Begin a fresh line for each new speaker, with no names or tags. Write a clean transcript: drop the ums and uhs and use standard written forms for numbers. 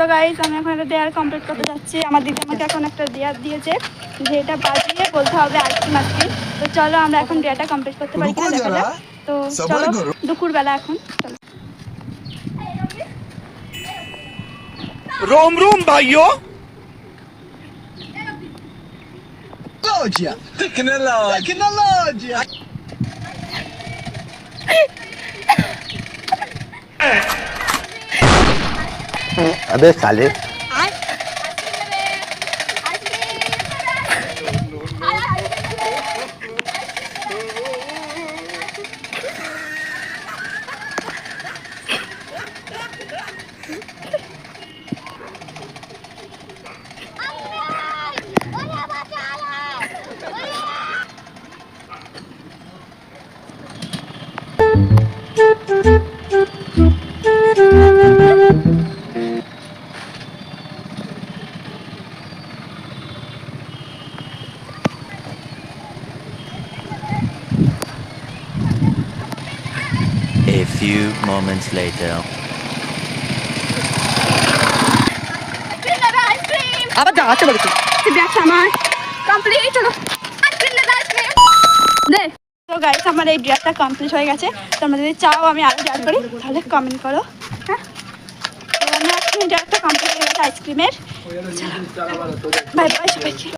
So guys আমি এখন একটা ডেয়ার কমপ্লিট করতে যাচ্ছি। আমার দিদি আমাকে এখন একটা ডেয়ার দিয়েছে যে এটা বাজিয়ে বলতে হবে আইসক্রিম আইসক্রিম। তো চলো আমরা এখন ডেয়ারটা কমপ্লিট করতে পারি কিনা দেখা যাক। তো চলো দুপুরবেলা এখন চলো।
रोम रोम भाइयों
Tecnologia.
अबे साले
A few moments later.
আবার যাওয়াতে বলেছি ব্যাগটা আমার কমপ্লিট হলো। আইসক্রিম দে আইসক্রিম দে। তো গাইস আমার এই ড্রেসটা কমপ্লিট হয়ে গেছে। তোমরা যদি চাও আমি আরো ড্রেস করি তাহলে কমেন্ট করো। হ্যাঁ তো আমার ড্রেসটা কমপ্লিট হয়ে গেছে আইসক্রিমের। বাই বাই সবাইকে।